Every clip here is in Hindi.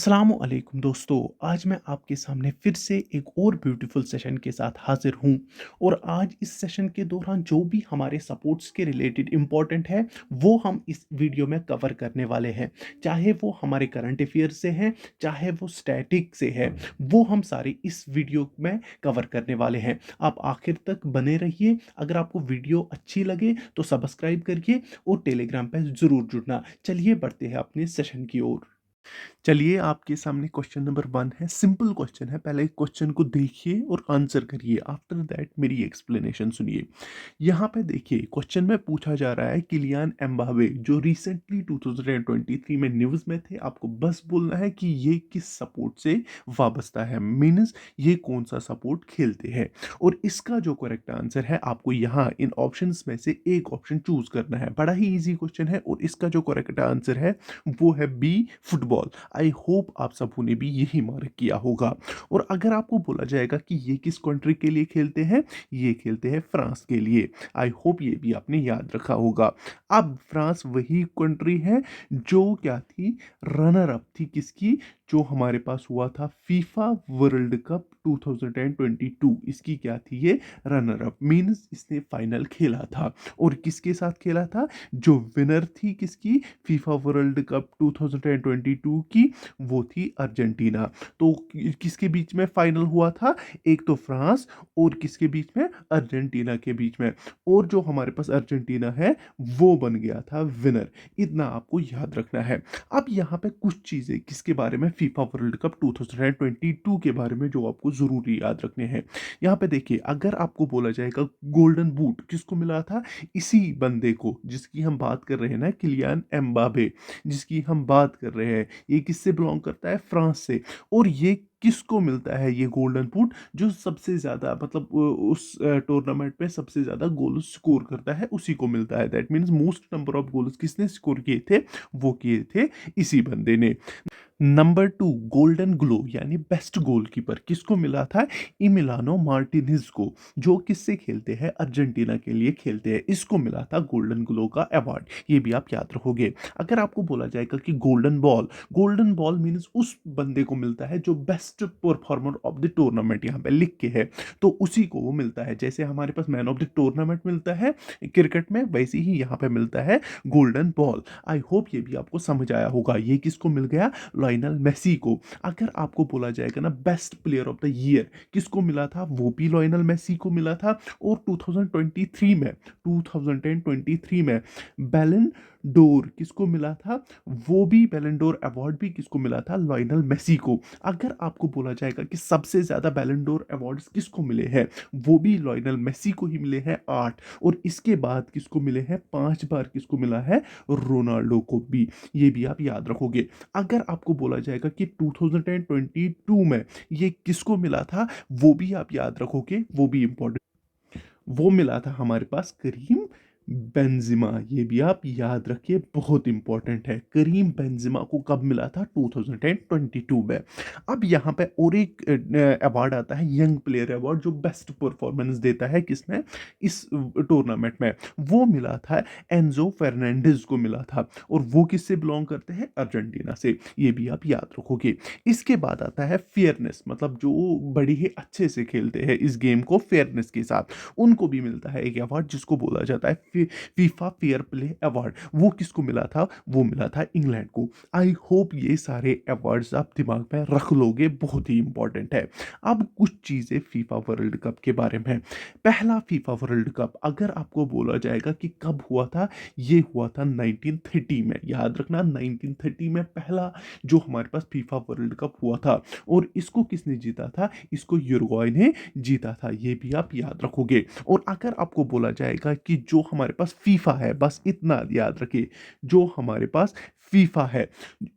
अस्सलामुअलैकुम दोस्तों, आज मैं आपके सामने फिर से एक और ब्यूटीफुल सेशन के साथ हाजिर हूँ। और आज इस सेशन के दौरान जो भी हमारे सपोर्ट्स के रिलेटेड इम्पोर्टेंट है वो हम इस वीडियो में कवर करने वाले हैं। चाहे वो हमारे करंट अफेयर से हैं, चाहे वो स्टैटिक से है, वो हम सारे इस वीडियो में कवर करने वाले हैं। आप आखिर तक बने रहिए। अगर आपको वीडियो अच्छी लगे तो सब्सक्राइब करिए और टेलीग्राम पर ज़रूर जुड़ना। चलिए बढ़ते हैं अपने सेशन की ओर। चलिए आपके सामने क्वेश्चन नंबर 1 है। सिंपल क्वेश्चन है, पहले क्वेश्चन को देखिए और आंसर करिए। आफ्टर दैट मेरी एक्सप्लेनेशन सुनिए। यहाँ पे देखिए क्वेश्चन में पूछा जा रहा है किलियन एम्बावे जो रिसेंटली 2023 में न्यूज़ में थे, आपको बस बोलना है कि ये किस सपोर्ट से वाबस्ता है, मीन्स ये कौन सा सपोर्ट खेलते हैं। और इसका जो करेक्ट आंसर है आपको यहाँ इन ऑप्शंस में से एक ऑप्शन चूज करना है। बड़ा ही इजी क्वेश्चन है और इसका जो करेक्ट आंसर है वो है बी, फुटबॉल। आई होप आप सबों ने भी यही मार्क किया होगा। और अगर आपको बोला जाएगा कि ये किस कंट्री के लिए खेलते हैं, ये खेलते हैं फ्रांस के लिए। आई होप ये भी आपने याद रखा होगा। अब फ्रांस वही कंट्री है जो क्या थी, रनर अप थी किसकी, जो हमारे पास हुआ था फीफा वर्ल्ड कप 2022। इसकी क्या थी ये, रनर अप, मींस इसने फाइनल खेला था। और किसके साथ खेला था, जो विनर थी किसकी, फीफा वर्ल्ड कप 2022 की, वो थी अर्जेंटीना। तो किसके बीच में फाइनल हुआ था, एक तो फ्रांस और किसके बीच में, अर्जेंटीना के बीच में। और जो हमारे पास अर्जेंटीना है वो बन गया था विनर। इतना आपको याद रखना है। अब यहाँ पे कुछ चीज़ें किसके बारे में, फीफा वर्ल्ड कप 2022 के बारे में, जो आपको ज़रूरी याद रखने हैं। यहाँ पे देखिए, अगर आपको बोला जाएगा गोल्डन बूट किसको मिला था, इसी बंदे को जिसकी हम बात कर रहे हैं ना, किलियन एम्बाबे, जिसकी हम बात कर रहे हैं, ये किससे बिलोंग करता है, फ्रांस से। और ये किसको मिलता है ये गोल्डन बूट, जो सबसे ज्यादा मतलब उस टूर्नामेंट में सबसे ज्यादा गोल स्कोर करता है उसी को मिलता है। That means most number of goals किसने स्कोर किए थे, वो किए थे इसी बंदे ने। नंबर 2, गोल्डन ग्लो यानी बेस्ट गोलकीपर किसको मिला था, इमिलानो मार्टिनेज को, जो किससे खेलते हैं, अर्जेंटीना के लिए खेलते हैं। इसको मिला था गोल्डन ग्लो का अवार्ड, ये भी आप याद रखोगे। अगर आपको बोला जाएगा कि golden ball, golden ball means उस बंदे को मिलता है जो best performer of the tournament यहाँ पे लिख के है, तो उसी को वो मिलता है। जैसे हमारे पास मैन ऑफ द टूर्नामेंट मिलता है क्रिकेट में, वैसे ही यहाँ पे मिलता है गोल्डन बॉल। आई होप ये भी आपको समझ आया होगा। ये किसको मिल गया, लायनल मेसी को। अगर आपको बोला जाएगा ना best player of the year किसको मिला था, वो भी लायनल मेसी को मिला था। और 2023 में बैलन डोर किसको मिला था, वो भी बैलन डोर अवार्ड भी किसको मिला था, लायनल मेसी को। अगर आपको बोला जाएगा कि सबसे ज्यादा बैलन डोर अवार्ड्स किसको मिले हैं, वो भी लायनल मेसी को ही मिले हैं 8। और इसके बाद किसको मिले हैं, 5 बार किसको मिला है, रोनाल्डो को भी। ये भी आप याद रखोगे। अगर आपको बोला जाएगा कि 2022 में ये किसको मिला था, वो भी आप याद रखोगे, वो भी इंपॉर्टेंट। वो मिला था हमारे पास करीम बेंजिमा। ये भी आप याद रखिए, बहुत इंपॉर्टेंट है। करीम बेंजिमा को कब मिला था, 2022 में। अब यहाँ पे और एक अवार्ड आता है, यंग प्लेयर अवार्ड, जो बेस्ट परफॉर्मेंस देता है किसमें, इस टूर्नामेंट में। वो मिला था एंजो फर्नांडिस को मिला था। और वो किससे बिलोंग करते हैं, अर्जेंटीना से। ये भी आप याद रखोगे। इसके बाद आता है फेयरनेस, मतलब जो बड़ी ही अच्छे से खेलते हैं इस गेम को फेयरनेस के साथ, उनको भी मिलता है एक अवार्ड जिसको बोला जाता है फीफा फेयर प्ले अवार्ड। वो किसको मिला था, वो मिला था इंग्लैंड को। आई होप ये सारे अवार्ड्स आप दिमाग में रख लोगे, बहुत ही इंपॉर्टेंट है। अब कुछ चीजें फीफा वर्ल्ड कप के बारे में। पहला फीफा वर्ल्ड कप अगर आपको बोला जाएगा कि कब हुआ था, ये हुआ था 1930 में। याद रखना, 1930 में पहला जो हमारे पास फीफा वर्ल्ड कप हुआ था। और इसको किसने जीता था, इसको यूरुग्वाय ने जीता था। ये भी आप याद रखोगे। और अगर आपको बोला जाएगा कि जो हमारे पास फीफा है, बस इतना याद रखिए, जो हमारे पास फीफा है,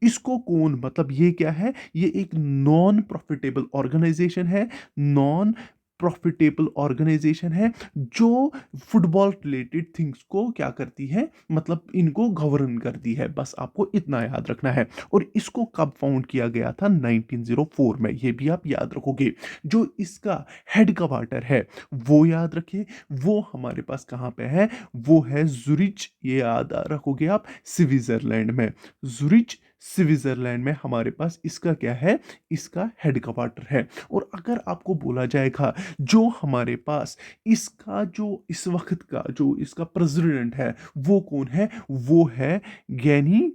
इसको कौन, मतलब ये क्या है, ये एक नॉन प्रॉफिटेबल ऑर्गेनाइजेशन है। नॉन प्रॉफिटेबल ऑर्गेनाइजेशन है जो फुटबॉल रिलेटेड थिंग्स को क्या करती है, मतलब इनको गवर्न करती है। बस आपको इतना याद रखना है। और इसको कब फाउंड किया गया था, 1904 में। ये भी आप याद रखोगे। जो इसका हेड क्वार्टर है वो याद रखिए, वो हमारे पास कहाँ पे है, वो है जुरिच। ये याद रखोगे आप, स्विट्जरलैंड में। जुरिच स्विट्जरलैंड में हमारे पास इसका क्या है, इसका हेडक्वार्टर है। और अगर आपको बोला जाएगा जो हमारे पास इसका जो इस वक्त का जो इसका प्रेसिडेंट है वो कौन है, वो है गैनी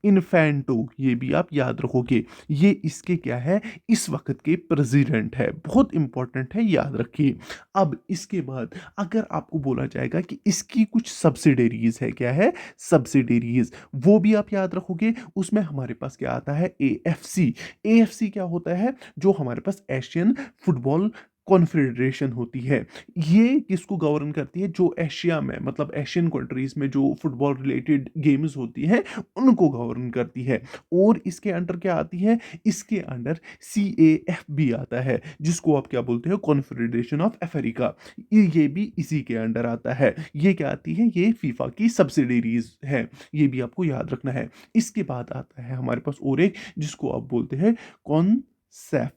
इन्फेंटो। ये भी आप याद रखोगे, ये इसके क्या है, इस वक्त के प्रेसिडेंट है, बहुत इंपॉर्टेंट है, याद रखिए। अब इसके बाद अगर आपको बोला जाएगा कि इसकी कुछ सब्सिडरीज है, क्या है, सब्सिडरीज, वो भी आप याद रखोगे। उसमें हमारे पास क्या आता है, एएफसी। एएफसी क्या होता है, जो हमारे पास एशियन फुटबॉल कॉन्फेडरेशन होती है। ये किसको गवर्न करती है, जो एशिया में मतलब एशियन कंट्रीज में जो फुटबॉल रिलेटेड गेम्स होती हैं उनको गवर्न करती है। और इसके अंडर क्या आती है, इसके अंडर CAF भी आता है, जिसको आप क्या बोलते हो, कॉन्फेडरेशन ऑफ अफ्रीका। ये भी इसी के अंडर आता है। ये क्या आती है, ये फीफा की सब्सिडरीज है, ये भी आपको याद रखना है। इसके बाद आता है हमारे पास और एक, जिसको आप बोलते हैं कॉनसेफ।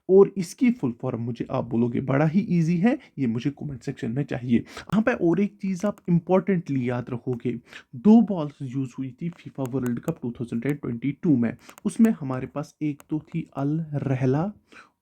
और इसकी फुल फॉर्म मुझे आप बोलोगे, बड़ा ही इजी है, ये मुझे कमेंट सेक्शन में चाहिए। यहाँ पे और एक चीज आप इंपॉर्टेंटली याद रखोगे, दो बॉल्स यूज हुई थी फीफा वर्ल्ड कप 2022 में। उसमें हमारे पास एक तो थी अल रहला,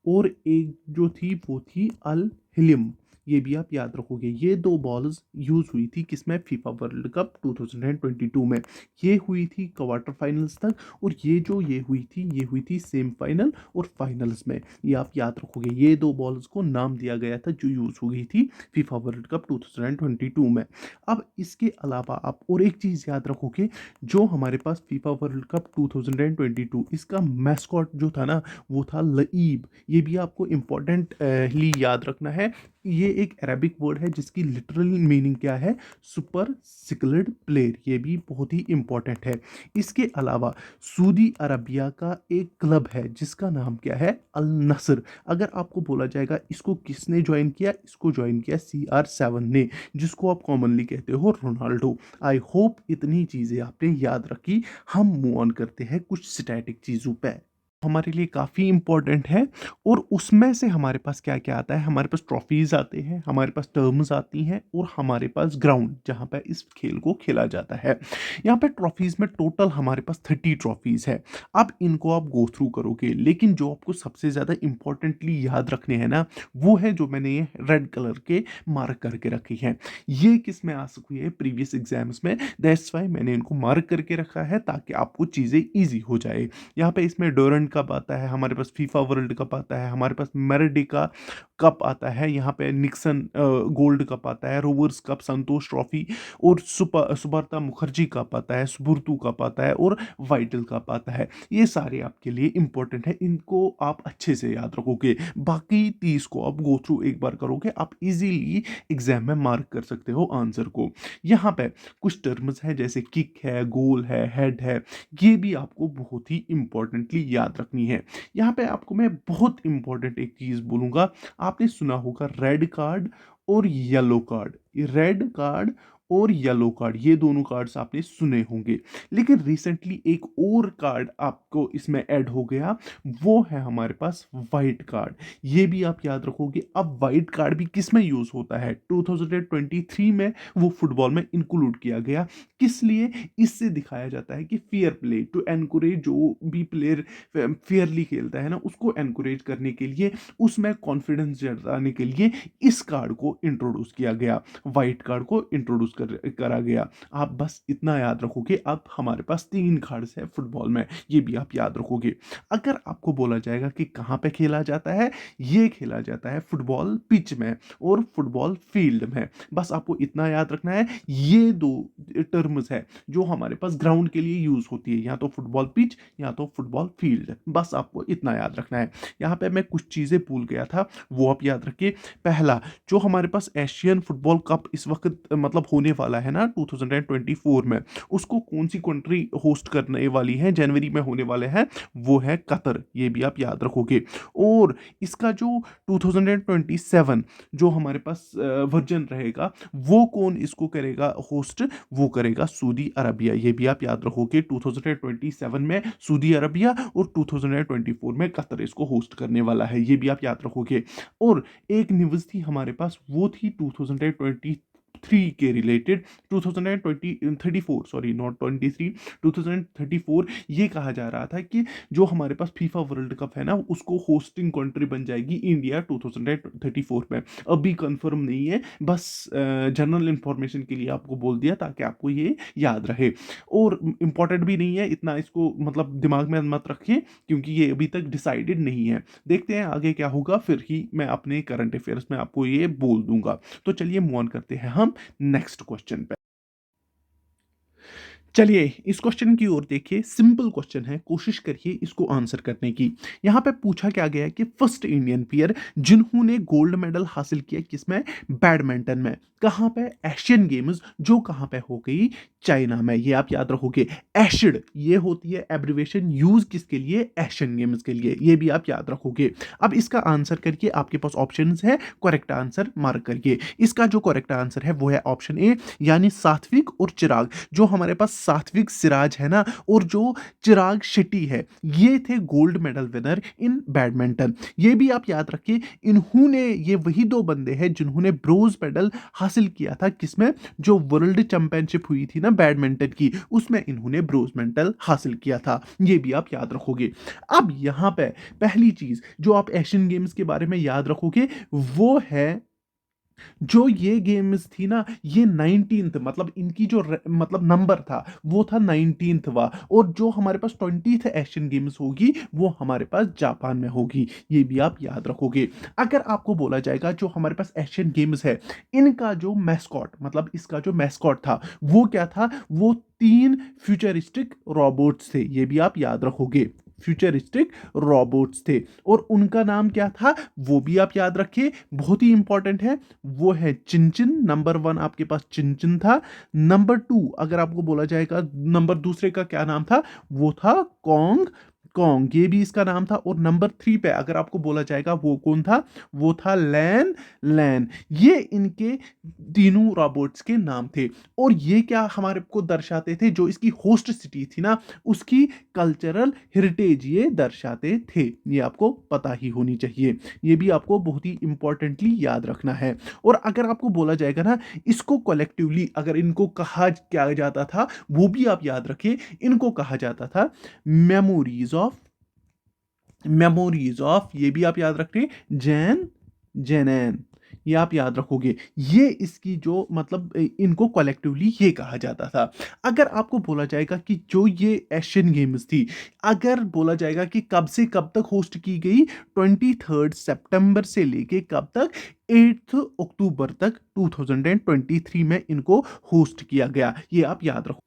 और एक जो थी वो थी अल हिलिम। ये भी आप याद रखोगे, ये दो बॉल्स यूज हुई थी किसमें, फीफा वर्ल्ड कप 2022 में। ये हुई थी क्वार्टर फाइनल्स तक, और ये हुई थी सेमीफाइनल और फाइनल्स में। ये आप याद रखोगे, ये दो बॉल्स को नाम दिया गया था जो यूज हो गई थी फीफा वर्ल्ड कप 2022 में। अब इसके अलावा आप और एक चीज याद रखोगे, जो हमारे पास फीफा वर्ल्ड कप 2022 इसका मैस्कॉट जो था ना, वो था लईब। ये भी आपको इंपॉर्टेंटली याद रखना है। ये एक अरेबिक वर्ड है जिसकी लिटरल मीनिंग क्या है, सुपर स्किल्ड प्लेयर। ये भी बहुत ही इंपॉर्टेंट है। इसके अलावा सऊदी अरबिया का एक क्लब है जिसका नाम क्या है, अल नस्र। अगर आपको बोला जाएगा इसको किसने ज्वाइन किया, इसको ज्वाइन किया CR7 ने, जिसको आप कॉमनली कहते हो रोनाल्डो। आई होप इतनी चीजें आपने याद रखी। हम मूव ऑन करते हैं कुछ स्टैटिक चीजों पे, हमारे लिए काफ़ी इंपॉर्टेंट है। और उसमें से हमारे पास क्या क्या आता है, हमारे पास ट्रॉफीज आते हैं, हमारे पास टर्म्स आती हैं, और हमारे पास ग्राउंड जहाँ पे इस खेल को खेला जाता है। यहाँ पे ट्रॉफीज में टोटल हमारे पास 30 ट्रॉफीज है। अब इनको आप गो थ्रू करोगे, लेकिन जो आपको सबसे ज़्यादा इंपॉर्टेंटली याद रखने हैं ना, वो है जो मैंने ये रेड कलर के मार्क करके रखी है। ये किस में आ सकती है, प्रीवियस एग्जाम्स में, दैट्स वाई मैंने इनको मार्क करके रखा है ताकि आपको चीज़ें ईजी हो जाए। यहाँ पे इसमें डोरंट कप आता है, हमारे पास फीफा वर्ल्ड कप आता है, हमारे पास मेरेडिका कप आता है, यहाँ पे निक्सन गोल्ड कप आता है, रोवर्स कप, संतोष ट्रॉफी, और सुबर्ता मुखर्जी कप आता है, सुबुर्तू कप आता है, और वाइटल कप आता है। ये सारे आपके लिए इंपॉर्टेंट है, इनको आप अच्छे से याद रखोगे। बाकी 30 को आप गो थ्रू एक बार करोगे, आप इजीली एग्जाम में मार्क कर सकते हो आंसर को। यहाँ पे कुछ टर्म्स हैं जैसे किक है, गोल है, हेड है, ये भी आपको बहुत ही इंपॉर्टेंटली याद रखनी है। यहाँ पे आपको मैं बहुत इंपॉर्टेंट एक चीज बोलूंगा, आपने सुना होगा रेड कार्ड और येलो कार्ड। रेड कार्ड और येलो कार्ड, ये दोनों कार्ड्स आपने सुने होंगे, लेकिन रिसेंटली एक और कार्ड आपको इसमें ऐड हो गया, वो है हमारे पास वाइट कार्ड। ये भी आप याद रखोगे। अब वाइट कार्ड भी किस में यूज होता है, 2023 में वो फुटबॉल में इंक्लूड किया गया। किस लिए, इससे दिखाया जाता है कि फेयर प्ले, टू एनकरेज, जो भी प्लेयर फेयरली खेलता है ना, उसको एनकरेज करने के लिए, उसमें कॉन्फिडेंस जताने के लिए इस कार्ड को इंट्रोड्यूस किया गया, वाइट कार्ड को इंट्रोड्यूस करा गया। आप बस इतना याद रखोगे। अब हमारे पास 3 कार्ड्स है फुटबॉल में, ये भी आप याद रखोगे। अगर आपको बोला जाएगा कि कहाँ पे खेला जाता है, ये खेला जाता है फुटबॉल पिच में और फुटबॉल फील्ड में। बस आपको इतना याद रखना है। ये दो टर्म्स है जो हमारे पास ग्राउंड के लिए यूज होती है, या तो फुटबॉल पिच या तो फुटबॉल फील्ड। बस आपको इतना याद रखना है। यहाँ पे मैं कुछ चीजें भूल गया था, वो आप याद रखिए। पहला, जो हमारे पास एशियन फुटबॉल कप इस वक्त मतलब होने वाला है ना 2024 में, उसको कौन सी कंट्री होस्ट करने वाली है, जनवरी में होने वाले हैं, वो है कतर। ये भी आप याद रखोगे। और इसका जो 2027 जो हमारे पास वर्जन रहेगा, वो कौन इसको करेगा होस्ट, वो करेगा सऊदी अरबिया। ये भी आप याद रखोगे, 2027 में सऊदी अरबिया और 2024 में कतर इसको होस्ट करने वाला है। ये भी आप याद रखोगे। और एक न्यूज़ थी हमारे पास, वो थी थ्री के रिलेटेड 2034, सॉरी नॉट 23, 2034 ये कहा जा रहा था कि जो हमारे पास फीफा वर्ल्ड कप है ना उसको होस्टिंग कंट्री बन जाएगी इंडिया 2034 में। अभी कंफर्म नहीं है, बस जनरल इंफॉर्मेशन के लिए आपको बोल दिया ताकि आपको ये याद रहे, और इम्पोर्टेंट भी नहीं है इतना, इसको मतलब दिमाग में मत रखिए क्योंकि ये अभी तक डिसाइडेड नहीं है। देखते हैं आगे क्या होगा, फिर ही मैं अपने करंट अफेयर्स में आपको ये बोल दूंगा। तो चलिए मूव ऑन करते हैं हम नेक्स्ट क्वेश्चन पे। चलिए इस क्वेश्चन की ओर देखिए, सिंपल क्वेश्चन है, कोशिश करिए इसको आंसर करने की। यहाँ पे पूछा क्या गया है कि फर्स्ट इंडियन प्लेयर जिन्होंने गोल्ड मेडल हासिल किया किसमें, बैडमिंटन में, कहाँ पे, एशियन गेम्स, जो कहाँ पे हो गई, चाइना में। ये आप याद रखोगे, एशिड ये होती है एब्रिवेशन यूज किसके लिए, एशियन गेम्स के लिए, ये भी आप याद रखोगे। अब इसका आंसर करके आपके पास ऑप्शंस है, करेक्ट आंसर मार्क करिए। इसका जो करेक्ट आंसर है वो है ऑप्शन ए, यानी सात्विक और चिराग। जो हमारे पास सात्विक सिराज है ना और जो चिराग शेट्टी है, ये थे gold medal winner in badminton. ये भी आप याद रखिए, इन्होंने, ये वही दो बंदे हैं जिन्होंने ब्रोंज मेडल हासिल किया था किसमें, जो वर्ल्ड चैंपियनशिप हुई थी ना बैडमिंटन की, उसमें इन्होंने ब्रोंज मेडल हासिल किया था। ये भी आप याद रखोगे। अब यहां पे पहली चीज जो आप एशियन गेम्स के बारे में याद रखोगे वो है, जो ये गेम्स थी ना ये 19th, मतलब इनकी जो मतलब नंबर था वो था 19वां, और जो हमारे पास 20th एशियन गेम्स होगी वो हमारे पास जापान में होगी। ये भी आप याद रखोगे। अगर आपको बोला जाएगा जो हमारे पास एशियन गेम्स है इनका जो मैस्कॉट, मतलब इसका जो मैस्कॉट था वो क्या था, वो तीन फ्यूचरिस्टिक रोबोट्स थे। ये भी आप याद रखोगे, फ्यूचरिस्टिक रोबोट्स थे, और उनका नाम क्या था वो भी आप याद रखिए, बहुत ही इंपॉर्टेंट है। वो है चिंचिन, नंबर वन आपके पास चिंचिन था। नंबर टू अगर आपको बोला जाएगा नंबर दूसरे का क्या नाम था, वो था कॉन्ग, कॉन्ग ये भी इसका नाम था। और नंबर थ्री पे अगर आपको बोला जाएगा वो कौन था, वो था लैन, लैन। ये इनके तीनों रोबोट्स के नाम थे, और ये क्या हमारे को दर्शाते थे, जो इसकी होस्ट सिटी थी ना उसकी कल्चरल हेरिटेज ये दर्शाते थे। ये आपको पता ही होनी चाहिए, ये भी आपको बहुत ही इंपॉर्टेंटली याद रखना है। और अगर आपको बोला जाएगा ना इसको कलेक्टिवली अगर इनको कहा क्या जाता था, वो भी आप याद रखिए, इनको कहा जाता था मेमोरीज ऑफ, मेमोरीज ऑफ, ये भी आप याद रखिए, जैन, जेनैन। ये आप याद रखोगे, ये इसकी जो मतलब इनको कलेक्टिवली ये कहा जाता था। अगर आपको बोला जाएगा कि जो ये एशियन गेम्स थी, अगर बोला जाएगा कि कब से कब तक होस्ट की गई, 23 सितंबर से लेके कब तक, 8 अक्टूबर तक 2023 में इनको होस्ट किया गया। ये आप याद रखो।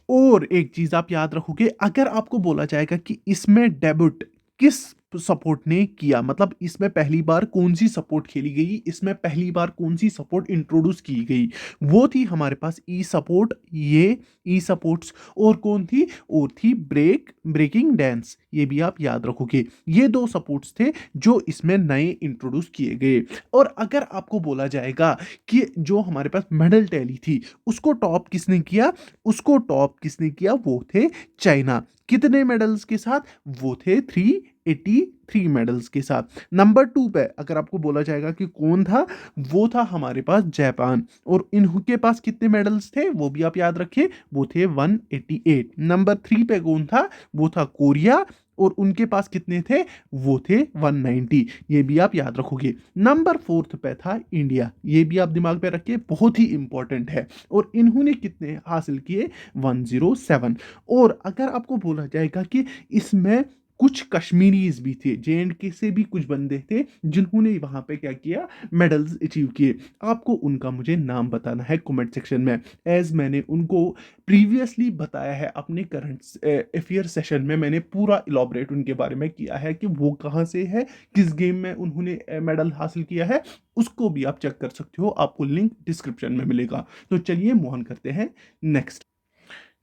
और एक चीज आप याद रखोगे, अगर आपको बोला जाएगा कि इसमें डेब्यूट किस सपोर्ट ने किया, मतलब इसमें पहली बार कौन सी सपोर्ट खेली गई, इसमें पहली बार कौन सी सपोर्ट इंट्रोड्यूस की गई, वो थी हमारे पास ई सपोर्ट, ये ई सपोर्ट्स। और कौन थी, और थी ब्रेकिंग डांस। ये भी आप याद रखोगे, ये दो सपोर्ट्स थे जो इसमें नए इंट्रोड्यूस किए गए। और अगर आपको बोला जाएगा कि जो हमारे पास मेडल टैली थी उसको टॉप किसने किया, उसको टॉप किसने किया, वो थे चाइना। कितने मेडल्स के साथ, वो थे 383 मेडल्स के साथ। नंबर टू पे अगर आपको बोला जाएगा कि कौन था, वो था हमारे पास जापान, और इनके पास कितने मेडल्स थे वो भी आप याद रखिए, वो थे 188। नंबर थ्री पे कौन था, वो था कोरिया, और उनके पास कितने थे, वो थे 190। ये भी आप याद रखोगे। नंबर फोर्थ पे था इंडिया, ये भी आप दिमाग में रखिए, बहुत ही इंपॉर्टेंट है। और इन्होंने कितने हासिल किए, 107। और अगर आपको बोला जाएगा कि इसमें कुछ कश्मीरीज भी थे, JNK से भी कुछ बंदे थे जिन्होंने वहां पे क्या किया, मेडल्स अचीव किए। आपको उनका मुझे नाम बताना है कमेंट सेक्शन में, एज मैंने उनको प्रीवियसली बताया है अपने करंट अफेयर सेशन में, मैंने पूरा इलॉबरेट उनके बारे में किया है कि वो कहाँ से है, किस गेम में उन्होंने मेडल हासिल किया है, उसको भी आप चेक कर सकते हो, आपको लिंक डिस्क्रिप्शन में मिलेगा। तो चलिए मूव ऑन करते हैं नेक्स्ट।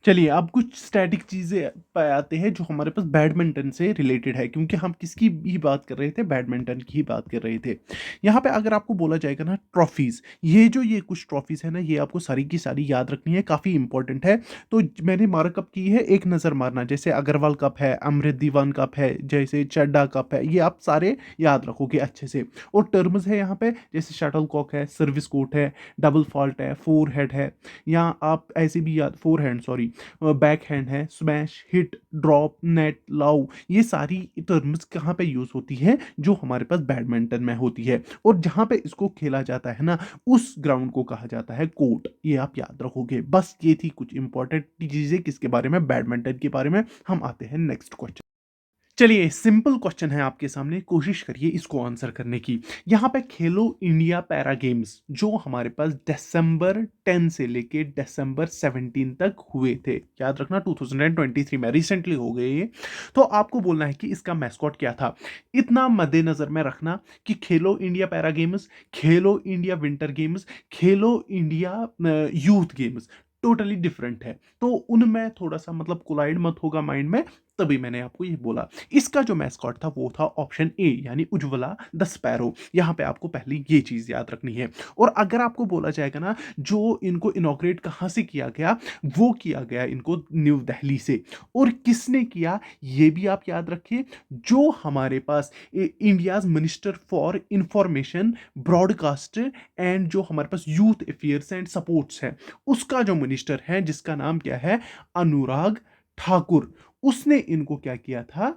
चलिए, अब कुछ स्टैटिक चीज़ें पे आते हैं जो हमारे पास बैडमिंटन से रिलेटेड है, क्योंकि हम किसकी भी बात कर रहे थे, बैडमिंटन की ही बात कर रहे थे। यहाँ पे अगर आपको बोला जाएगा ना ट्रॉफीज़, ये कुछ ट्रॉफीज़ है ना, ये आपको सारी की सारी याद रखनी है, काफ़ी इंपॉर्टेंट है। तो मैंने मार्कअप की है, एक नज़र मारना, जैसे अग्रवाल कप है, अमृत दीवान कप है, जैसे चड्डा कप है, ये आप सारे याद रखोगे अच्छे से। और टर्म्स है यहाँ पे, जैसे शटल कॉक है, सर्विस कोर्ट है, डबल फॉल्ट है, फोर हेड है, या आप ऐसे भी याद, four hand sorry, back hand है, स्मैश, हिट, ड्रॉप, नेट, लाउ, ये सारी टर्म्स कहाँ पे यूज होती है, जो हमारे पास बैडमिंटन में होती है। और जहाँ पे इसको खेला जाता है ना, उस ग्राउंड को कहा जाता है कोर्ट। ये आप याद रखोगे। बस ये थी कुछ इंपॉर्टेंट चीजें किसके बारे में, बैडमिंटन के बारे में। हम आते हैं नेक्स्ट क्वेश्चन। चलिए, सिंपल क्वेश्चन है आपके सामने, कोशिश करिए इसको आंसर करने की। यहाँ पे खेलो इंडिया पैरा गेम्स जो हमारे पास दिसंबर 10 से लेके दिसंबर 17 तक हुए थे, याद रखना 2023 में रिसेंटली हो गए ये। तो आपको बोलना है कि इसका मैस्कॉट क्या था। इतना मद्देनजर में रखना कि खेलो इंडिया पैरा गेम्स, खेलो इंडिया विंटर गेम्स, खेलो India youth games totally different है। तो उनमें थोड़ा सा मतलब कोलाइड मत होगा माइंड में, तभी मैंने आपको ये बोला। इसका जो मैस्कॉट था वो था ऑप्शन ए, यानी उज्ज्वला द स्पैरो। यहां पे आपको पहले ये चीज याद रखनी है। और अगर आपको बोला जाएगा ना, जो इनको इनॉग्रेट कहां से किया गया, वो किया गया इनको न्यू दिल्ली से। और किसने किया ये भी आप याद रखिए, जो हमारे पास India's minister for information, broadcast and जो हमारे पास यूथ अफेयर्स एंड सपोर्ट्स है, उसका जो मिनिस्टर है जिसका नाम क्या है, अनुराग ठाकुर, उसने इनको क्या किया था,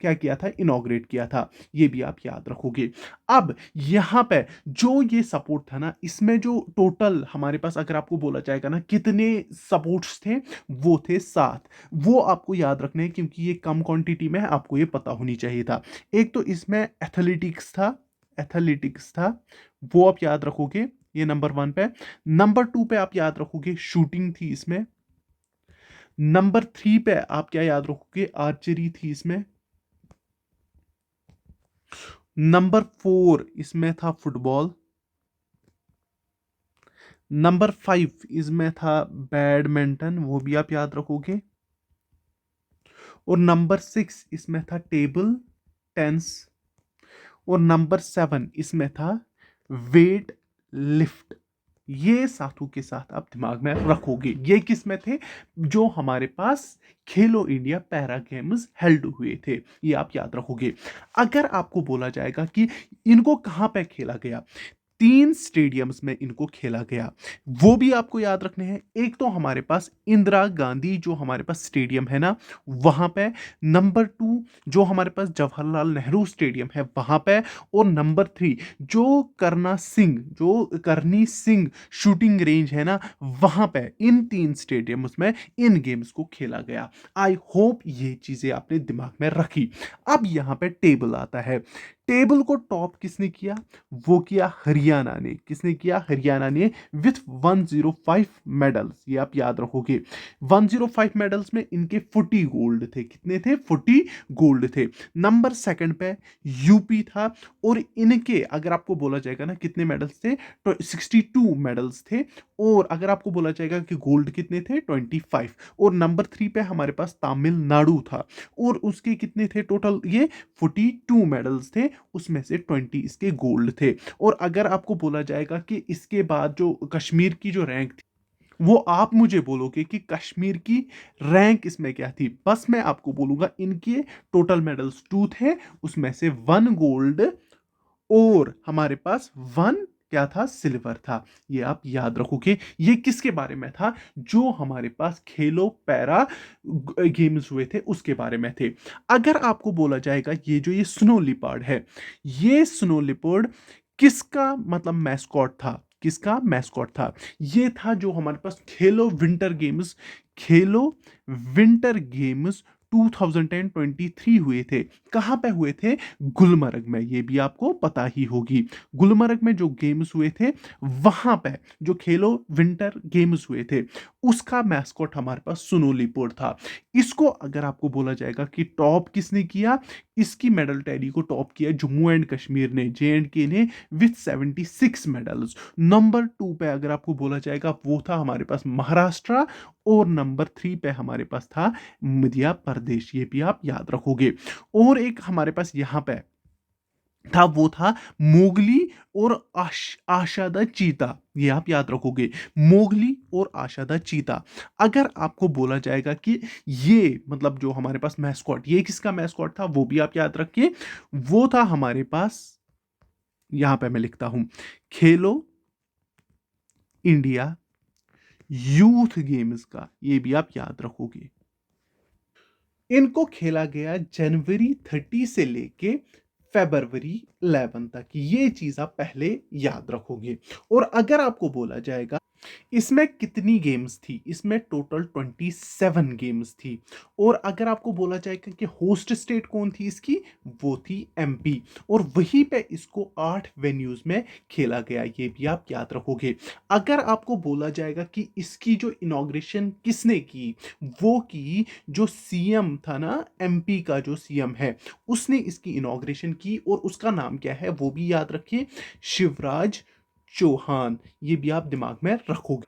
क्या किया था, इनॉग्रेट किया था। ये भी आप याद रखोगे। अब यहां पे जो ये सपोर्ट था ना, इसमें जो टोटल हमारे पास अगर आपको बोला जाएगा ना कितने सपोर्ट्स थे, वो थे 7। वो आपको याद रखने हैं, क्योंकि ये कम क्वांटिटी में है, आपको ये पता होनी चाहिए था। एक तो इसमें एथलेटिक्स था, वो आप याद रखोगे, ये नंबर 1 पे। नंबर 2 पे आप याद रखोगे शूटिंग थी इसमें। नंबर 3 पे आप क्या याद रखोगे, आर्चरी थी इसमें। नंबर 4 इसमें था फुटबॉल। नंबर 5 इसमें था बैडमिंटन, वो भी आप याद रखोगे। और नंबर 6 इसमें था टेबल टेनिस। और नंबर 7 इसमें था वेट लिफ्ट। ये साथों के साथ आप दिमाग में रखोगे। ये किस में थे, जो हमारे पास खेलो इंडिया पैरा गेम्स हेल्ड हुए थे, ये आप याद रखोगे। अगर आपको बोला जाएगा कि इनको कहां पे खेला गया, 3 स्टेडियम्स में इनको खेला गया, वो भी आपको याद रखने हैं। एक तो हमारे पास इंदिरा गांधी जो हमारे पास स्टेडियम है ना, वहां पे। नंबर 2 जो हमारे पास जवाहरलाल नेहरू स्टेडियम है, वहां पे। और नंबर 3 जो करनी सिंह शूटिंग रेंज है ना, वहां पे। इन 3 स्टेडियम्स में इन गेम्स को खेला गया। आई होप ये चीजें आपने दिमाग में रखी। अब यहां पे टेबल आता है। टेबल को टॉप किसने किया, वो किया हरियाणा ने। किसने किया, हरियाणा ने, विथ 105 मेडल्स। ये आप याद रखोगे। 105 मेडल्स में इनके 40 गोल्ड थे। कितने थे, 40 गोल्ड थे। नंबर सेकंड पे यूपी था। और इनके अगर आपको बोला जाएगा ना कितने मेडल्स थे, तो 62 मेडल्स थे। और अगर आपको बोला जाएगा कि गोल्ड कितने थे, 25। और नंबर 3 पे हमारे पास तमिलनाडु था। और उसके कितने थे टोटल, ये 42 मेडल्स थे, उसमें से 20 इसके गोल्ड थे। और अगर आपको बोला जाएगा कि इसके बाद जो कश्मीर की जो रैंक थी, वो आप मुझे बोलोगे कि कश्मीर की रैंक इसमें क्या थी, बस मैं आपको बोलूंगा इनके टोटल मेडल्स 2 थे, उसमें से 1 गोल्ड और हमारे पास 1 क्या था, सिल्वर था। ये आप याद रखोगे। ये किसके बारे में था, जो हमारे पास खेलो पैरा गेम्स हुए थे उसके बारे में थे। अगर आपको बोला जाएगा ये जो ये स्नो लिपर्ड है, ये स्नो लिपर्ड किसका मतलब मैस्कॉट था, किसका मैस्कॉट था, ये था जो हमारे पास खेलो विंटर गेम्स 2023 हुए थे। कहां पे हुए थे, गुलमर्ग में। ये भी आपको पता ही होगी। गुलमर्ग में जो गेम्स हुए थे, वहां पे जो खेलो विंटर गेम्स हुए थे, उसका मैस्कॉट हमारे पास सुनो लिपोर्ड था। इसको अगर आपको बोला जाएगा कि टॉप किसने किया, इसकी मेडल टैली को टॉप किया जम्मू एंड कश्मीर ने, जे ने, विथ 76 मेडल्स। नंबर 2 पे अगर आपको बोला जाएगा, वो था हमारे पास महाराष्ट्र और नंबर 3 पे हमारे पास था मध्य प्रदेश, ये भी आप याद रखोगे। और एक हमारे पास यहाँ पे था, वो था मोगली और आशादा चीता, ये आप याद रखोगे, मोगली और आशादा चीता। अगर आपको बोला जाएगा कि ये मतलब जो हमारे पास मैस्कॉट, ये किसका मैस्कॉट था, वो भी आप याद रखिए। वो था हमारे पास, यहां पे मैं लिखता हूं, खेलो इंडिया यूथ गेम्स का, ये भी आप याद रखोगे। इनको खेला गया जनवरी 30 से लेके फरवरी 11 तक, ये चीज आप पहले याद रखोगे। और अगर आपको बोला जाएगा इसमें कितनी गेम्स थी, इसमें टोटल 27 गेम्स थी। और अगर आपको बोला जाएगा कि होस्ट स्टेट कौन थी इसकी, वो थी एमपी। और वहीं पे इसको 8 वेन्यूज में खेला गया, ये भी आप याद रखोगे। अगर आपको बोला जाएगा कि इसकी जो इनॉग्रेशन किसने की, वो की जो सीएम था ना, एमपी का जो सीएम है, उसने इसकी इनॉग्रेशन की। और उसका नाम क्या है वो भी याद रखिए, शिवराज चौहान, ये भी आप दिमाग में रखोगे।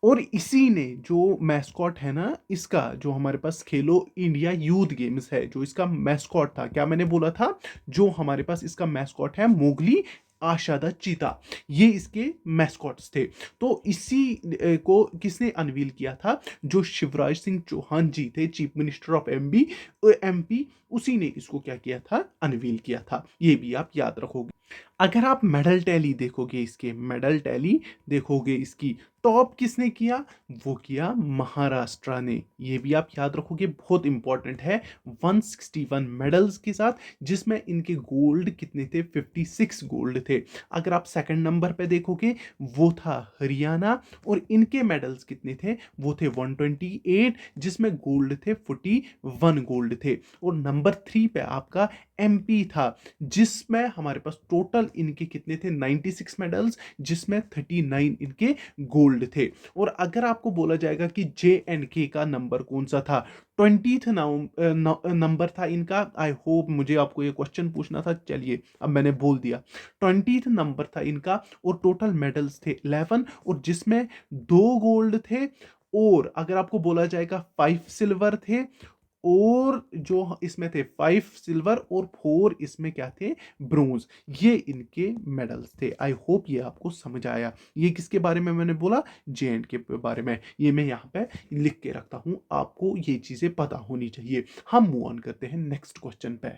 और इसी ने जो मैस्कॉट है ना इसका, जो हमारे पास खेलो इंडिया यूथ गेम्स है, जो इसका मैस्कॉट था, क्या मैंने बोला था, जो हमारे पास इसका मैस्कॉट है मोगली आशादा चीता, ये इसके मैस्कॉट्स थे। तो इसी को किसने अनवील किया था, जो शिवराज सिंह चौहान जी थे, चीफ मिनिस्टर ऑफ एमपी, उसी ने इसको क्या किया था, अनवील किया था, ये भी आप याद रखोगे। अगर आप मेडल टैली देखोगे, इसके मेडल टैली देखोगे इसकी, टॉप किसने किया, वो किया महाराष्ट्र ने, ये भी आप याद रखोगे, बहुत इंपॉर्टेंट है। 161 मेडल्स के साथ, जिसमें इनके गोल्ड कितने थे, 56 गोल्ड थे। अगर आप सेकंड नंबर पे देखोगे, वो था हरियाणा, और इनके मेडल्स कितने थे, वो थे 128, जिसमें गोल्ड थे 41 गोल्ड थे। और नंबर 3 पे आपका एमपी था, जिसमें हमारे पास टोटल इनके कितने थे, 96 मेडल्स, जिसमें 39 इनके गोल्ड थे। और अगर आपको बोला जाएगा कि जे एंड के का नंबर कौन सा था, 20th नंबर था इनका। आई होप मुझे आपको ये क्वेश्चन पूछना था, चलिए अब मैंने बोल दिया। 20th नंबर था इनका, और टोटल मेडल्स थे 11, और जिसमें 2 गोल्ड थे। और अगर आपको बोला जाएगा 5 सिल्वर थे, और जो इसमें थे 5 सिल्वर और 4 इसमें क्या थे, ब्रोंज, ये इनके मेडल्स थे। आई होप ये आपको समझ आया। ये किसके बारे में मैंने बोला, जे एंड के बारे में, ये मैं यहाँ पे लिख के रखता हूँ, आपको ये चीजें पता होनी चाहिए। हम मूव ऑन करते हैं नेक्स्ट क्वेश्चन पे।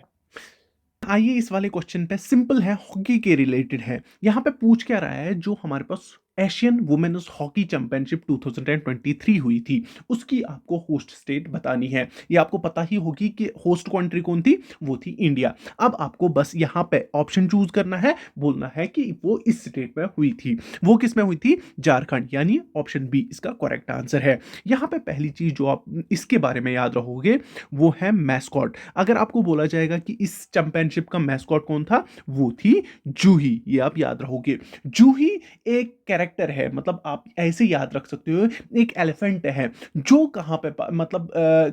आइए, इस वाले क्वेश्चन पे सिंपल है, हॉकी के रिलेटेड है। यहाँ पे पूछ क्या रहा है, जो हमारे पास एशियन वुमेन्स हॉकी चैंपियनशिप 2023 हुई थी, उसकी आपको होस्ट स्टेट बतानी है। ये आपको पता ही होगी कि होस्ट कंट्री कौन थी, वो थी इंडिया। अब आपको बस यहाँ पे ऑप्शन चूज करना है, बोलना है कि वो इस स्टेट में हुई थी। वो किस में हुई थी, झारखंड, यानी ऑप्शन बी इसका करेक्ट आंसर है। यहाँ पे पहली चीज जो आप इसके बारे में याद रखोगे, वो है मैस्कॉट। अगर आपको बोला जाएगा कि इस चैंपियनशिप का मैस्कॉट कौन था, वो थी जूही, ये आप याद रखोगे। जूही एक कैरेक्टर है, मतलब आप ऐसे याद रख सकते हो, एक एलिफेंट है, जो कहाँ पे मतलब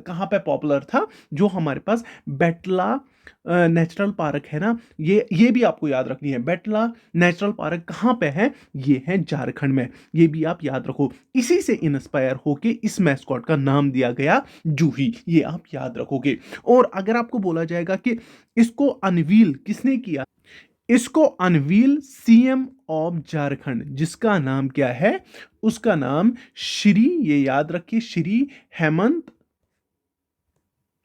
कहाँ पे पॉपुलर था, जो हमारे पास बेटला नेचुरल पार्क है ना, ये भी आपको याद रखनी है। बेटला नेचुरल पार्क कहाँ पे है, ये है झारखंड में, ये भी आप याद रखो। इसी से इंस्पायर होके इस मैस्कॉट का नाम दिया गया जूही, ये आप याद रखोगे। और अगर आपको बोला जाएगा कि इसको अनवील किसने किया, इसको अनवील सीएम ऑफ झारखंड, जिसका नाम क्या है, उसका नाम श्री, ये याद रखिए, श्री हेमंत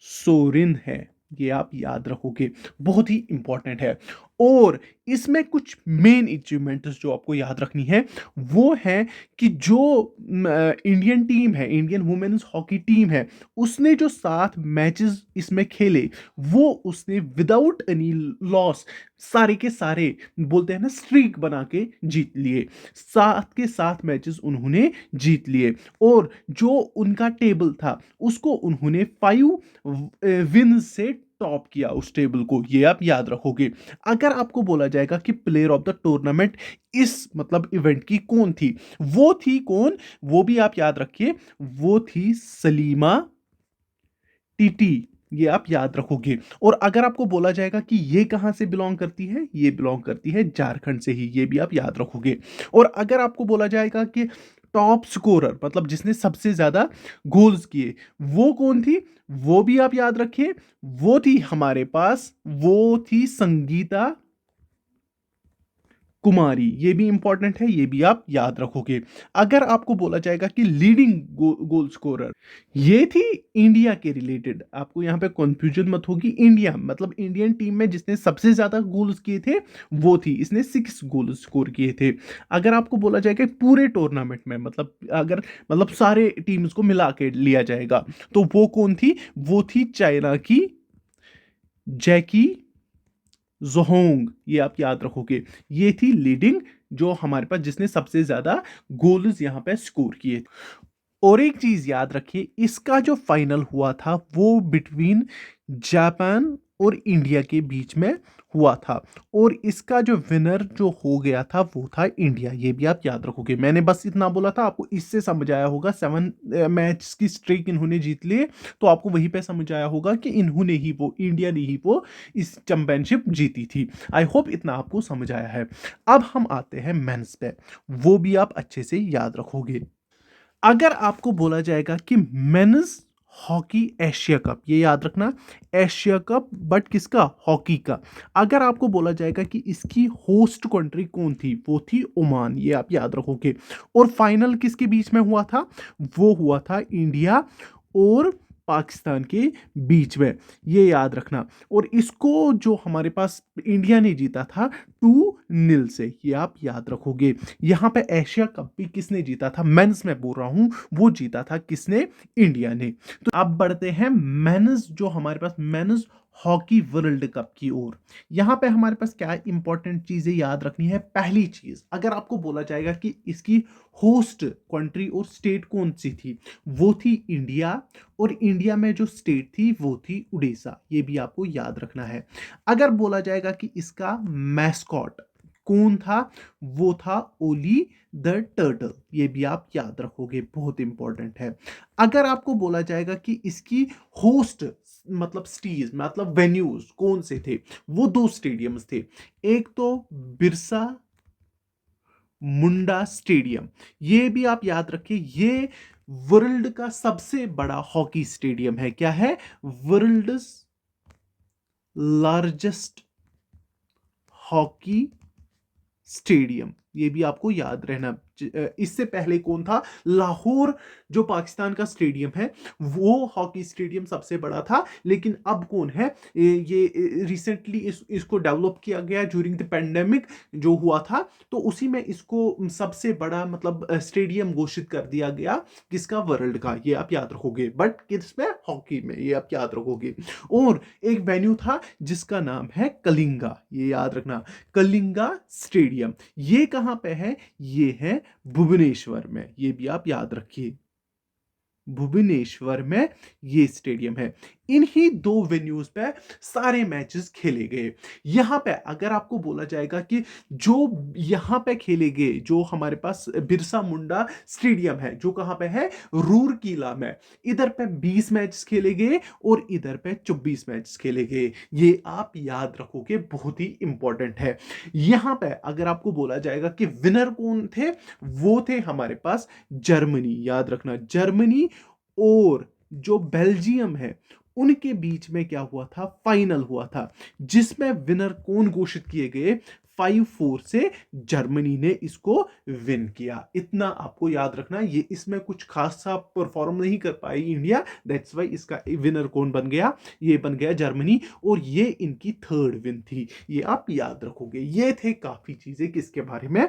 सोरेन है, ये आप याद रखोगे, बहुत ही इंपॉर्टेंट है। और इसमें कुछ मेन अचीवमेंट्स जो आपको याद रखनी है, वो है कि जो इंडियन टीम है, इंडियन वुमेन्स हॉकी टीम है, उसने जो 7 मैचेस इसमें खेले, वो उसने विदाउट एनी लॉस सारे के सारे, बोलते हैं ना, स्ट्रीक बना के जीत लिए। 7 के 7 मैचेस उन्होंने जीत लिए। और जो उनका टेबल था, उसको उन्होंने 5 विन से टॉप किया उस टेबल को, ये आप याद रखोगे। अगर आपको बोला जाएगा कि प्लेयर ऑफ द टूर्नामेंट इस मतलब इवेंट की कौन थी, वो थी कौन, वो भी आप याद रखिए, वो थी सलीमा टीटी, ये आप याद रखोगे। और अगर आपको बोला जाएगा कि ये कहां से बिलोंग करती है, ये बिलोंग करती है झारखंड से ही, ये भी आप याद रखोगे। और अगर आपको बोला जाएगा कि टॉप स्कोरर मतलब जिसने सबसे ज्यादा गोल्स किए, वो कौन थी? वो भी आप याद रखिए, वो थी हमारे पास, वो थी संगीता कुमारी। ये भी इंपॉर्टेंट है, ये भी आप याद रखोगे। अगर आपको बोला जाएगा कि लीडिंग गोल स्कोरर, ये थी इंडिया के रिलेटेड, आपको यहां पे कंफ्यूजन मत होगी। इंडिया मतलब इंडियन टीम में जिसने सबसे ज्यादा गोल्स किए थे वो थी, इसने 6 गोल स्कोर किए थे। अगर आपको बोला जाएगा पूरे टूर्नामेंट में, मतलब अगर मतलब सारे टीम्स को मिला के लिया जाएगा, तो वो कौन थी? वो थी चाइना की जैकी जोहोंग। ये आप याद रखोगे, ये थी लीडिंग जो हमारे पास जिसने सबसे ज्यादा गोल्स यहां पे स्कोर किए। और एक चीज याद रखिए, इसका जो फाइनल हुआ था वो बिटवीन जापान और इंडिया के बीच में हुआ था, और इसका जो विनर जो हो गया था वो था इंडिया। ये भी आप याद रखोगे। मैंने बस इतना बोला था, आपको इससे समझ आया होगा। 7 मैच की स्ट्रीक इन्होंने जीत लिए, तो आपको वहीं पे समझ आया होगा कि इन्होंने ही वो, इंडिया ने ही वो इस चैंपियनशिप जीती थी। आई होप इतना आपको समझ आया है। अब हम आते हैं मेंस पे, वो भी आप अच्छे से याद रखोगे। अगर आपको बोला जाएगा कि मेंस हॉकी एशिया कप, ये याद रखना, एशिया कप बट किसका? हॉकी का। अगर आपको बोला जाएगा कि इसकी होस्ट कंट्री कौन थी, वो थी ओमान। ये आप याद रखोगे। और फाइनल किसके बीच में हुआ था? वो हुआ था इंडिया और पाकिस्तान के बीच में, ये याद रखना। और इसको जो हमारे पास इंडिया ने जीता था 2-0 से, ये आप याद रखोगे। यहां पे एशिया कप भी किसने जीता था? मेंस में बोल रहा हूं, वो जीता था किसने? इंडिया ने। तो अब बढ़ते हैं मेंस, जो हमारे पास मेंस हॉकी वर्ल्ड कप की ओर। यहां पे हमारे पास क्या इंपॉर्टेंट चीजें याद रखनी है? पहली चीज, अगर आपको बोला जाएगा कि इसकी होस्ट कंट्री और स्टेट कौन सी थी, वो थी इंडिया। और इंडिया में जो स्टेट थी वो थी उड़ीसा। ये भी आपको याद रखना है। अगर बोला जाएगा कि इसका मैस्कॉट कौन था, वो था ओली द टर्टल। ये भी आप याद रखोगे, बहुत इंपॉर्टेंट है। अगर आपको बोला जाएगा कि इसकी होस्ट मतलब स्टीज मतलब वेन्यूज कौन से थे, वो 2 स्टेडियम्स थे। एक तो बिरसा मुंडा स्टेडियम, ये भी आप याद रखिए, ये वर्ल्ड का सबसे बड़ा हॉकी स्टेडियम है। क्या है? World largest hockey stadium. ये भी आपको याद रहना। इससे पहले कौन था? लाहौर जो पाकिस्तान का स्टेडियम है, वो हॉकी स्टेडियम सबसे बड़ा था। लेकिन अब कौन है? ये रिसेंटली इसको डेवलप किया गया ज्यूरिंग द पेंडेमिक जो हुआ था, तो उसी में इसको सबसे बड़ा मतलब स्टेडियम घोषित कर दिया गया। किसका? वर्ल्ड का। ये आप याद रखोगे, बट किस में? हॉकी में। ये आप याद रखोगे। और एक वेन्यू था जिसका नाम है कलिंगा। ये याद रखना, कलिंगा स्टेडियम। ये कहां पे है? ये है भुवनेश्वर में। ये भी आप याद रखिए, भुवनेश्वर में ये स्टेडियम है। इन्हीं 2 वेन्यूज पे सारे मैचेस खेले गए। यहां पे अगर आपको बोला जाएगा कि जो यहां पे खेले गए, जो हमारे पास बिरसा मुंडा स्टेडियम है, जो कहां पे है? रूरकीला में। इधर पे 20 मैचेस खेले गए और इधर पे 24 मैचेस खेले गए। ये आप याद रखोगे, बहुत ही इंपॉर्टेंट है। यहां पे अगर आपको बोला जाएगा कि विनर कौन थे, वो थे हमारे पास जर्मनी। याद रखना, जर्मनी और जो बेल्जियम है, उनके बीच में क्या हुआ था? फाइनल हुआ था, जिसमें विनर कौन घोषित किए गए? 5-4 से जर्मनी ने इसको विन किया। इतना आपको याद रखना। ये इसमें कुछ खास सा परफॉर्म नहीं कर पाई इंडिया, दैट्स वाई इसका विनर कौन बन गया? ये बन गया जर्मनी, और ये इनकी 3rd विन थी। ये आप याद रखोगे। ये थे काफी चीजें किसके बारे में,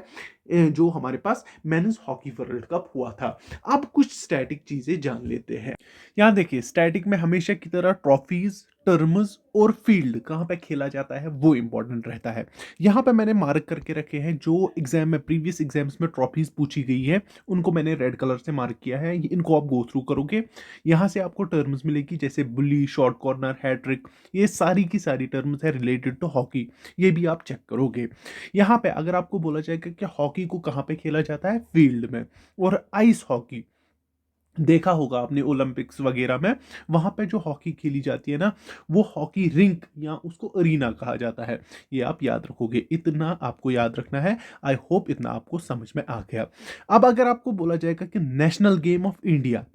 जो हमारे पास मेंस हॉकी वर्ल्ड कप हुआ था। अब कुछ स्टैटिक चीजें जान लेते हैं। यहां देखिए, स्टैटिक में हमेशा की तरह ट्रॉफीज, टर्म्स और फील्ड कहां पे खेला जाता है वो इंपॉर्टेंट रहता है। यहां पे मैंने मार्क करके रखे हैं, जो एग्जाम में प्रीवियस एग्जाम्स में ट्रॉफीज पूछी गई है, उनको मैंने रेड कलर से मार्क किया है। इनको आप गो थ्रू करोगे। यहां से आपको टर्म्स मिलेगी, जैसे बुली, शॉर्ट कॉर्नर, हैट्रिक। ये सारी की सारी टर्म्स है रिलेटेड टू हॉकी। ये भी आप चेक करोगे। यहाँ पे अगर आपको बोला जाएगा कि हॉकी को कहाँ पे खेला जाता है, फील्ड में। और आइस हॉकी, देखा होगा आपने ओलंपिक्स वगैरह में, वहाँ पे जो हॉकी खेली जाती है ना, वो हॉकी रिंक या उसको अरीना कहा जाता है। ये आप याद रखोगे, इतना आपको याद रखना है। आई होप इतना आपको समझ में आ गया। अब अगर आपको बोला जाएगा कि नेशनल गेम ऑफ इंडिया,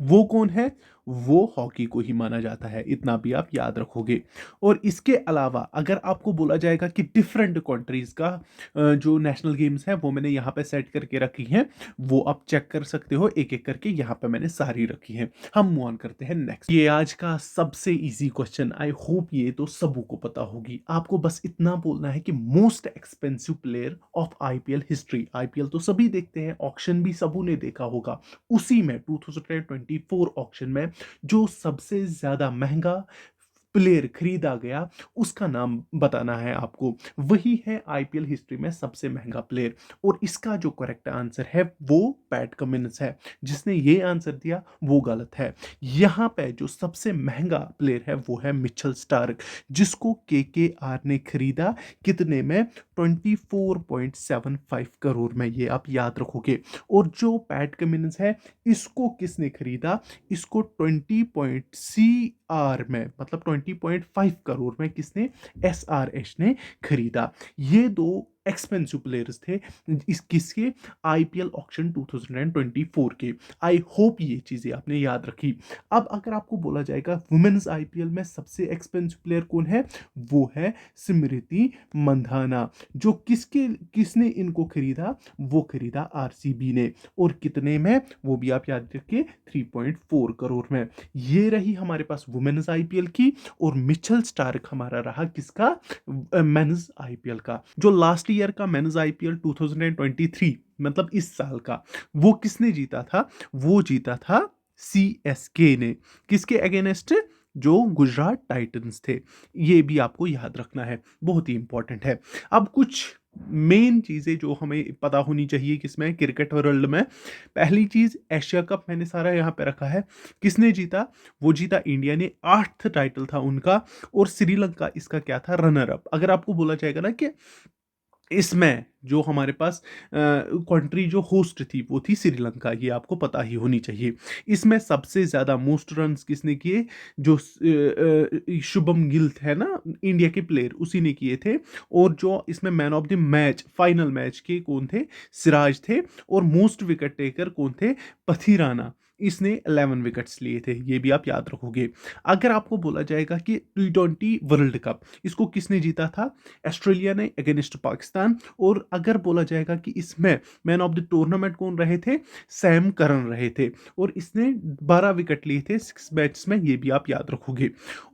वो कौन है? वो हॉकी को ही माना जाता है, इतना भी आप याद रखोगे। और इसके अलावा अगर आपको बोला जाएगा कि डिफरेंट कंट्रीज का जो नेशनल गेम्स है वो मैंने यहाँ पे सेट करके रखी हैं, वो आप चेक कर सकते हो एक एक करके, यहाँ पे मैंने सारी रखी हैं। हम मूव ऑन करते हैं नेक्स्ट। ये आज का सबसे इजी क्वेश्चन, आई होप ये तो सबको को पता होगी। आपको बस इतना बोलना है कि most expensive player of IPL history. IPL तो सभी देखते हैं, ऑक्शन भी सबू ने देखा होगा। उसी में 2024 ऑक्शन में जो सबसे ज्यादा महंगा प्लेयर खरीदा गया, उसका नाम बताना है आपको। वही है आईपीएल हिस्ट्री में सबसे महंगा प्लेयर। और इसका जो करेक्ट आंसर है वो पैट कमिंस है। जिसने ये आंसर दिया वो गलत है। यहाँ पे जो सबसे महंगा प्लेयर है वो है मिचेल स्टार्क, जिसको केकेआर ने खरीदा कितने में? 24.75 करोड़ में। ये आप याद रखोगे। और जो पैट कमिंस है, इसको किसने खरीदा? इसको 20 में, मतलब 20.5 करोड़ में किसने? एसआरएच ने खरीदा। ये दो एक्सपेंसिव प्लेयर्स थे इस किसके? आईपीएल ऑक्शन 2024 के। आई होप ये चीजें आपने याद रखी। अब अगर आपको बोला जाएगा वुमेन्स आईपीएल में सबसे एक्सपेंसिव प्लेयर कौन है, वो है स्मृति मंधाना। जो किसने इनको खरीदा? वो खरीदा आरसीबी ने। और कितने में? वो भी आप याद रखिए, 3.4 करोड़ में। ये रही हमारे पास वुमेन्स आईपीएल की। और मिचेल स्टार्क हमारा रहा किसका? मेंस आईपीएल का। जो लास्ट ईयर का मेंस आईपीएल 2023, मतलब इस साल का, वो किसने जीता था? वो जीता था सीएसके ने। किसके अगेंस्ट? जो गुजरात टाइटंस थे। ये भी आपको याद रखना है, बहुत ही इंपॉर्टेंट है। अब कुछ मेन चीजें जो हमें पता होनी चाहिए किसमें, क्रिकेट वर्ल्ड में। पहली चीज, एशिया कप मैंने सारा यहाँ पे रखा है। किसने जीता? वो जीता इंडिया ने, 8th टाइटल था उनका। और श्रीलंका इसका क्या था? Runner up. अगर आपको बोला जाएगा ना कि इसमें जो हमारे पास कंट्री जो होस्ट थी वो थी श्रीलंका, ये आपको पता ही होनी चाहिए। इसमें सबसे ज्यादा मोस्ट रन्स किसने किए? जो शुभम गिल है ना, इंडिया के प्लेयर, उसी ने किए थे। और जो इसमें man of the match, final match के कौन थे? सिराज थे। और मोस्ट विकेट टेकर कौन थे? पथिराना। इसने 11 विकेट्स लिए थे, ये भी आप याद रखोगे। अगर आपको बोला जाएगा कि T20 वर्ल्ड कप, इसको किसने जीता था? ऑस्ट्रेलिया ने अगेंस्ट पाकिस्तान। और अगर बोला जाएगा कि इसमें मैन ऑफ द टूर्नामेंट कौन रहे थे? सैम करन रहे थे। और इसने 12 विकेट लिए थे 6 मैच में, ये भी आप याद रखोगे।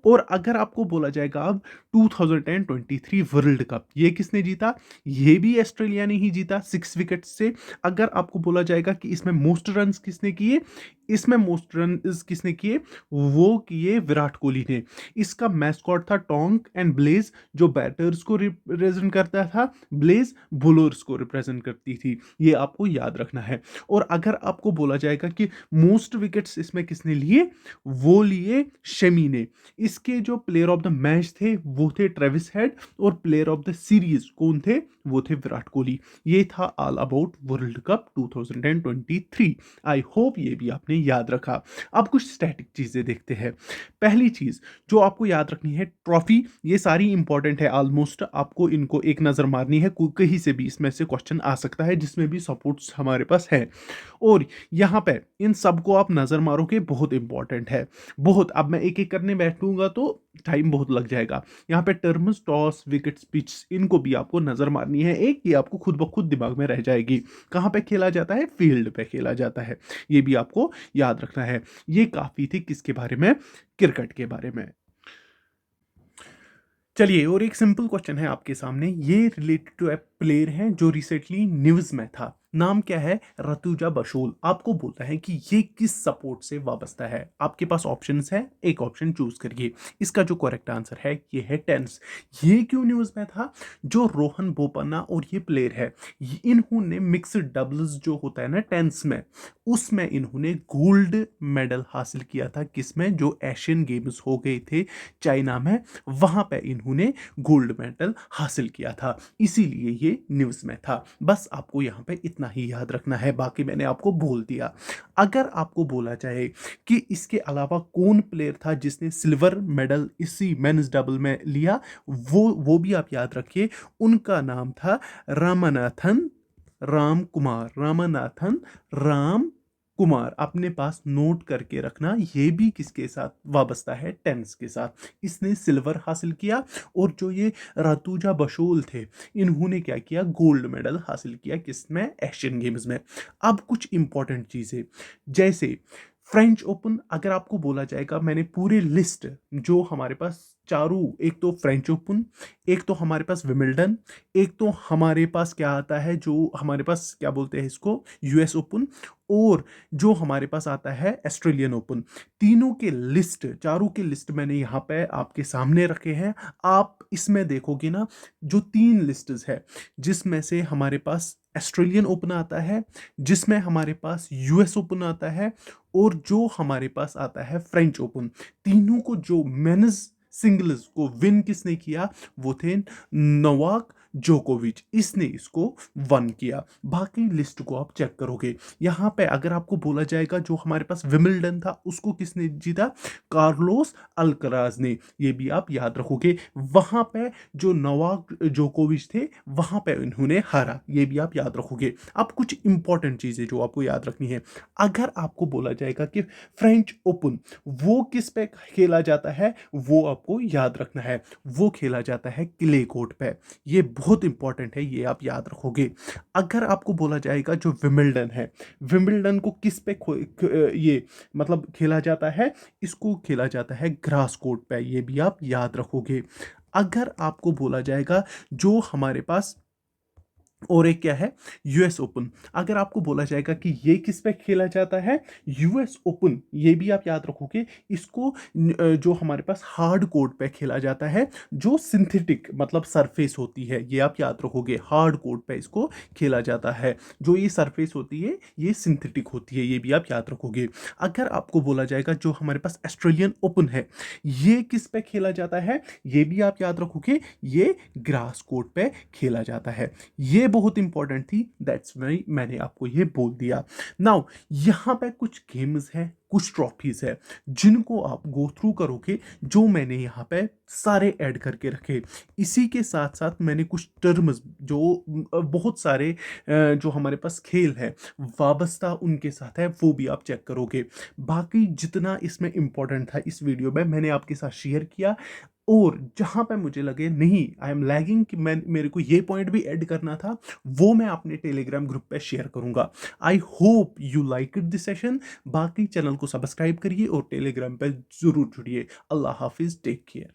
और अगर आपको बोला जाएगा अब 2023 वर्ल्ड कप, ये किसने जीता? ये भी ऑस्ट्रेलिया ने ही जीता 6 विकेट से। अगर आपको बोला जाएगा कि इसमें मोस्ट रन किसने किए, इसमें मोस्ट रन किसने किए? वो किए विराट कोहली ने। इसका मैस्कॉट था टोंक एंड ब्लेज, जो बैटर्स को रिप्रेजेंट करता था, ब्लेज बोलर्स को रिप्रेजेंट करती थी। ये आपको याद रखना है। और अगर आपको बोला जाएगा कि मोस्ट विकेट्स इसमें किसने लिए, वो लिए शमी ने। इसके जो प्लेयर ऑफ द मैच थे वो थे ट्रेविस हेड। और प्लेयर ऑफ द सीरीज कौन थे? वो थे विराट कोहली। ये था all about world cup 2023। I hope ये भी आपने याद रखा। अब कुछ स्टैटिक चीजें देखते हैं। पहली चीज जो आपको याद रखनी है, ट्रॉफी। ये सारी इंपॉर्टेंट है ऑलमोस्ट, आपको इनको एक नजर मारनी है। कहीं से भी इसमें से क्वेश्चन आ सकता है जिसमें भी सपोर्ट्स हमारे पास है। और यहाँ पे इन सबको आप नजर मारोगे, बहुत इंपॉर्टेंट है बहुत। अब मैं एक एक करने बैठूंगा तो टाइम बहुत लग जाएगा। यहाँ पे टर्म्स, टॉस, विकेट्स, पिच, इनको भी आपको नजर मारनी है एक, ये आपको खुद ब खुद दिमाग में रह जाएगी। कहाँ पे खेला जाता है? फील्ड पे खेला जाता है। ये भी आपको याद रखना है। ये काफी थी किसके बारे में? क्रिकेट के बारे में। चलिए, और एक सिंपल क्वेश्चन है आपके सामने। ये रिलेटेड टू ए प्लेयर है जो रिसेंटली न्यूज में था। नाम क्या है? रतुजा बशोल। आपको बोलता है कि ये किस सपोर्ट से वाबस्ता है। आपके पास ऑप्शंस है, एक ऑप्शन चूज करिए। इसका जो करेक्ट आंसर है ये है टेनिस। ये क्यों न्यूज में था? जो रोहन बोपन्ना और ये प्लेयर है, इन्होंने मिक्स्ड डबल्स जो होता है ना टेनिस में, उसमें इन्होंने गोल्ड मेडल हासिल किया था। किसमें? जो एशियन गेम्स हो गए थे चाइना में, वहां पे इन्होंने गोल्ड मेडल हासिल किया था। इसीलिए ये न्यूज में था। बस आपको यहाँ पे इतना इतना ही याद रखना है, बाकी मैंने आपको बोल दिया। अगर आपको बोला जाए कि इसके अलावा कौन प्लेयर था जिसने सिल्वर मेडल इसी मेंस डबल में लिया, वो भी आप याद रखिए। उनका नाम था रामनाथन राम कुमार, रामनाथन राम कुमार। अपने पास नोट करके रखना, ये भी किसके साथ वाबस्ता है, टेनिस के साथ। इसने सिल्वर हासिल किया। और जो ये रातुजा बशोल थे, इन्होंने क्या किया, गोल्ड मेडल हासिल किया किसमें, एशियन गेम्स में। अब कुछ इंपॉर्टेंट चीजें, जैसे फ्रेंच ओपन, अगर आपको बोला जाएगा, मैंने पूरे लिस्ट जो हमारे पास चारों, एक तो फ्रेंच ओपन, एक तो हमारे पास विमिल्टन, एक तो हमारे पास क्या आता है, जो हमारे पास क्या बोलते हैं इसको, यूएस ओपन, और जो हमारे पास आता है ऑस्ट्रेलियन ओपन। तीनों के लिस्ट, चारों के लिस्ट मैंने यहाँ पे आपके सामने रखे हैं। आप इसमें देखोगे ना, जो तीन लिस्ट्स है, जिसमें से हमारे पास ऑस्ट्रेलियन ओपन आता है, जिसमें हमारे पास यूएस ओपन आता है, और जो हमारे पास आता है फ्रेंच ओपन। तीनों को जो मेंस सिंगल्स को विन किसने किया, वो थे नोवाक जोकोविच, इसने इसको वन किया। बाकी लिस्ट को आप चेक करोगे, यहाँ पे अगर आपको बोला जाएगा जो हमारे पास विमिल्टन था उसको किसने जीता, कार्लोस अल्कराज ने, ये भी आप याद रखोगे। वहां पे जो नोवाक जोकोविच थे, वहां पे इन्होंने हारा, ये भी आप याद रखोगे। अब कुछ इंपॉर्टेंट चीजें जो आपको याद रखनी है, अगर आपको बोला जाएगा कि फ्रेंच ओपन वो किस पे खेला जाता है, वो आपको याद रखना है, वो खेला जाता है क्ले कोर्ट पे। ये बहुत इंपॉर्टेंट है, ये आप याद रखोगे। अगर आपको बोला जाएगा जो विमिल्टन है, विमिल्टन को किस पे ये मतलब खेला जाता है, इसको खेला जाता है ग्रास कोर्ट पे, ये भी आप याद रखोगे। अगर आपको बोला जाएगा जो हमारे पास और एक क्या है, यूएस ओपन, अगर आपको बोला जाएगा कि ये किस पे खेला जाता है, यूएस ओपन, ये भी आप याद रखोगे। इसको जो हमारे पास हार्ड कोर्ट पे खेला जाता है, जो सिंथेटिक मतलब सरफेस होती है, ये आप याद रखोगे, हार्ड कोर्ट पे इसको खेला जाता है। जो ये सरफेस होती है ये सिंथेटिक होती है, ये भी आप याद रखोगे। अगर आपको बोला जाएगा जो हमारे पास ऑस्ट्रेलियन ओपन है, ये किस पे खेला जाता है, ये भी आप याद रखोगे, ये ग्रास कोर्ट पे खेला जाता है। ये बहुत इंपॉर्टेंट थी, दैट्स वाई मैंने आपको ये बोल दिया। नाउ यहाँ पे कुछ गेम्स है, कुछ ट्रॉफीज है, जिनको आप गो थ्रू करोगे, जो मैंने यहाँ पे सारे ऐड करके रखे। इसी के साथ साथ मैंने कुछ टर्म्स जो बहुत सारे जो हमारे पास खेल है वाबस्ता उनके साथ है, वो भी आप चेक करोगे। बाकी जितना इसमें इंपॉर्टेंट था इस वीडियो में मैंने आपके साथ शेयर किया। और जहां पे मुझे लगे नहीं आई एम लैगिंग कि मैं मेरे को ये पॉइंट भी ऐड करना था, वो मैं अपने टेलीग्राम ग्रुप पे शेयर करूंगा। I hope you like it this session. बाकी चैनल को सब्सक्राइब करिए और टेलीग्राम पे जरूर जुड़िए। अल्लाह हाफिज, टेक केयर।